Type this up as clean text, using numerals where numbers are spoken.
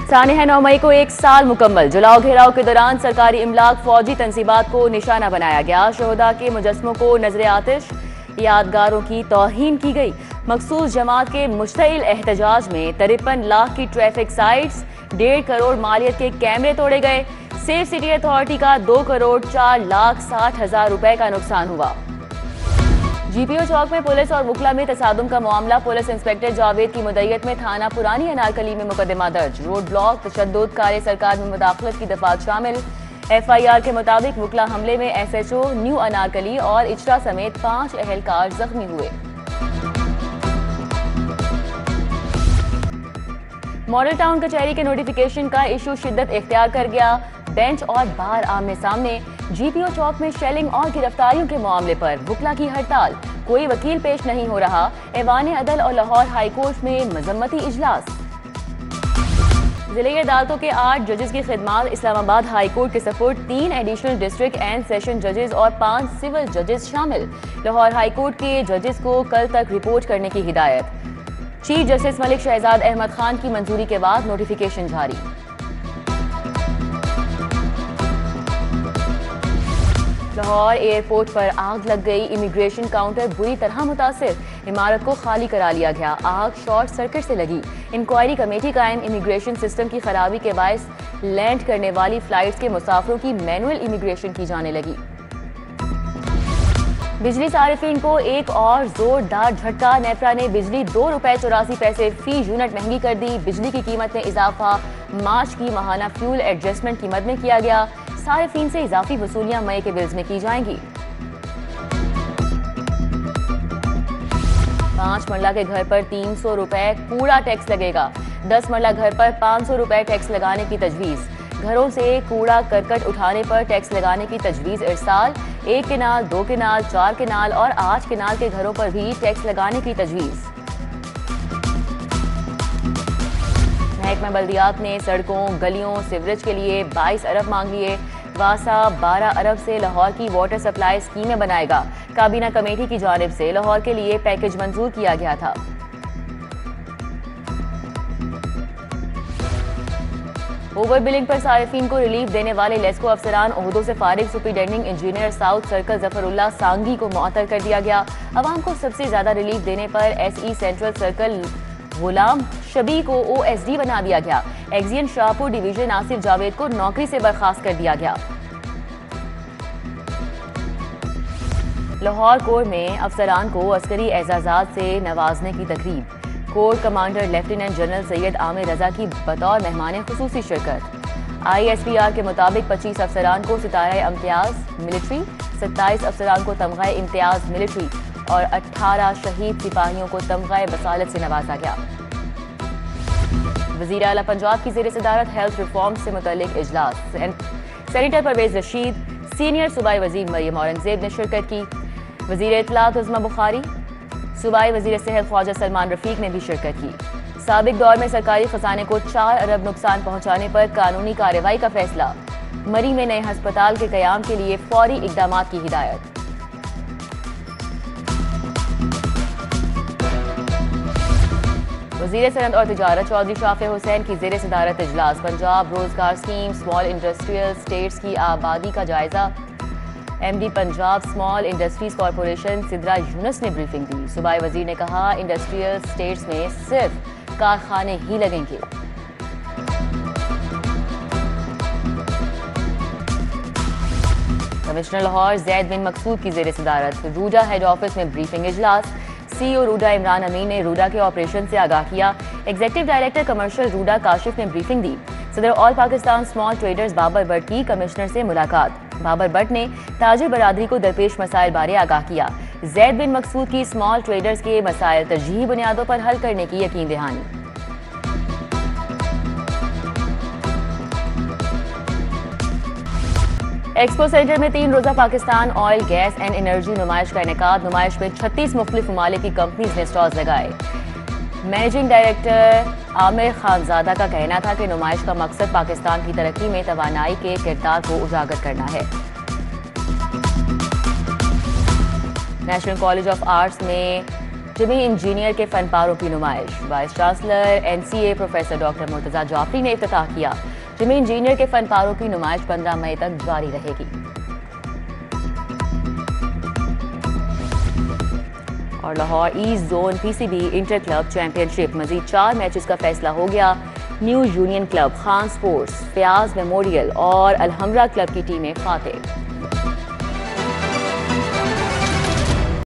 सानिया 9 मई को 1 साल मुकम्मल। जलाओ घेराव के दौरान सरकारी इमलाक फौजी तंसीबात को निशाना बनाया गया। शोहदा के मुजस्मों को नजर आतिश, यादगारों की तौहीन की गई। मखसूस जमात के मुश्तइल एहतजाज में 53 लाख की ट्रैफिक साइट्स, 1.5 करोड़ मालियत के कैमरे तोड़े गए। सेफ सिटी अथॉरिटी का 2 करोड़ 4,60,000 रुपए का नुकसान हुआ। जीपीओ चौक में पुलिस और वुकला में तसादुम का मामला। पुलिस इंस्पेक्टर जावेद की मुद्दत में थाना पुरानी अनारकली में मुकदमा दर्ज। रोड ब्लॉक, तशद्दुद, कार्य सरकार में मुदाखलत की दफात शामिल। FIR के मुताबिक वुकला हमले में SHO न्यू अनारकली और इचरा समेत 5 अहलकार जख्मी हुए। मॉडल टाउन कचहरी के नोटिफिकेशन का इशू शिद्दत इख्तियार कर गया। बेंच और बार आमने सामने। जीपीओ चौक में शेलिंग और गिरफ्तारियों के मामले पर वुकला की हड़ताल। कोई वकील पेश नहीं हो रहा। ऐवान अदल और लाहौर हाई कोर्ट में मजम्मती इजलास। जिले अदालतों के 8 जजेस की खिदमात इस्लामाबाद हाई कोर्ट के support 3 additional district and session जजेस और 5 सिविल जजेस शामिल। लाहौर हाई कोर्ट के जजेस को कल तक रिपोर्ट करने की हिदायत। चीफ जस्टिस मलिक शहजाद अहमद खान की मंजूरी के बाद नोटिफिकेशन जारी। लाहौर एयरपोर्ट पर आग लग गई। इमिग्रेशन काउंटर बुरी तरह मुतासिर। इमारत को खाली करा लिया गया। आग शॉर्ट सर्किट से लगी। इंक्वायरी कमेटी कायम। इमिग्रेशन सिस्टम की खराबी के बायस लैंड करने वाली फ्लाइट्स के मुसाफिरों की मैनुअल इमिग्रेशन की जाने लगी। बिजली सारिफीन को एक और जोरदार झटका। नेपरा ने बिजली ₹2.84 फी यूनिट महंगी कर दी। बिजली की कीमत में इजाफा मार्च की माहाना फ्यूल एडजस्टमेंट कीमत में किया गया। सारिफीन से इजाफी वसूलियां मई के बिल्स में की जाएंगी। 5 मरला के घर पर ₹300 कूड़ा टैक्स लगेगा। 10 मरला घर पर ₹500 टैक्स लगाने की तजवीज़। घरों से कूड़ा करकट उठाने पर टैक्स लगाने की तजवीज़ इरसाल। 1 केनाल, 2 केनाल, 4 केनाल और 8 केनाल के घरों पर भी टैक्स लगाने की तजवीज़। महकमा बल्दियात ने सड़कों, गलियों, सीवरेज के लिए 22 अरब मांग लिए। वासा 12 अरब से लाहौर की वाटर सप्लाई स्कीमें बनाएगा। काबीना कमेटी की जानिब से लाहौर के लिए पैकेज मंजूर किया गया था। ओवर बिलिंग पर सारिफीन को रिलीफ देने वाले लेस्को अफसरान ओहदों से फारिग। Superintending engineer south circle Zafrullah सांगी को मुअत्तल कर दिया गया। अवाम को सबसे ज्यादा रिलीफ देने पर SE सेंट्रल सर्कल गुलाम शबी को OSD बना दिया गया। एक्जियन शाहपुर डिवीजन आसिफ जावेद को नौकरी से बर्खास्त कर दिया गया। लाहौर कोर में अफसरान को अस्करी एजाजात से नवाजने की तकरीब। Core commander lieutenant general Syed Amir Raza की बतौर मेहमान खुसूसी शिरकत। ISPR के मुताबिक 25 अफसरान को सितारा इम्तियाज मिलिट्री, 27 अफसरान को तमगा इम्तियाज मिलिट्री और 18 शहीद सिपाहियों को तमगा बसालत से नवाजा गया। वज़ीर आला पंजाब की ज़ेर सदारत हेल्थ रिफॉर्म से मुतल्लिक इजलास। सेनेटर परवेज रशीद, सीनियर सूबाई वज़ीर मरियम औरंगजेब ने शिरकत की। वज़ीर इत्तलात उज़्मा बुखारी, सूबाई वज़ीर सेहत ख्वाजा सलमान रफीक ने भी शिरकत की। साबिक दौर में सरकारी खजाने को 4 अरब नुकसान पहुंचाने पर कानूनी कार्रवाई का फैसला। मरी में नए हस्पताल के कयाम के लिए फौरी इक़दामात की हिदायत। वज़ीर सनअत और तिजारत चौधरी शाफे हुसैन की ज़ेर सदारत इजलास। पंजाब रोजगार स्कीम, स्मॉल इंडस्ट्रियल स्टेट्स की आबादी का जायजा। MD Punjab small industries corporation Sidra Yunus ने ब्रीफिंग दी। सूबाई वजीर ने कहा इंडस्ट्रियल स्टेट्स में सिर्फ कारखाने ही लगेंगे। कमिश्नर लाहौर जैद बिन मकसूद की ज़ेर सदारत रूडा हेड ऑफिस में ब्रीफिंग इजलास। CEO रूडा इमरान अमीन ने रूडा के ऑपरेशन से आगाह किया। Executive director commercial RUDA Kashif ने ब्रीफिंग दी। सदर all Pakistan small traders Babar Bhatt की कमिश्नर से मुलाकात। बाबर भट्ट ने ताजिर बरादरी को दरपेश मसाइल बारे आगाह किया। जैद बिन मकसूद की स्मॉल ट्रेडर्स के मसाइल तरजीही बुनियादों पर हल करने की यकीन दहानी। एक्सपो सेंटर में 3 रोजा Pakistan oil, gas and energy नुमाइश का इनेकाद। नुमाइश में 36 मुख्तलिफ ममालिक की कंपनीज ने स्टॉल्स लगाए। मैनेजिंग डायरेक्टर आमिर खानजादा का कहना था कि नुमाइश का मकसद पाकिस्तान की तरक्की में तवानाई के किरदार को उजागर करना है। नेशनल कॉलेज ऑफ आर्ट्स में जिमी इंजीनियर के फनपारों की नुमाइश। Vice chancellor NCA professor doctor Murtaza Jafri ने इफ्तिताह किया। जिमी इंजीनियर के फनपारों की नुमाइश 15 मई तक जारी रहेगी। और Lahore east zone PCB inter club championship मजीद 4 मैचेस का फैसला हो गया। New union club, Khan sports, Fayaz memorial और अलहमरा क्लब की टीमें फातेह।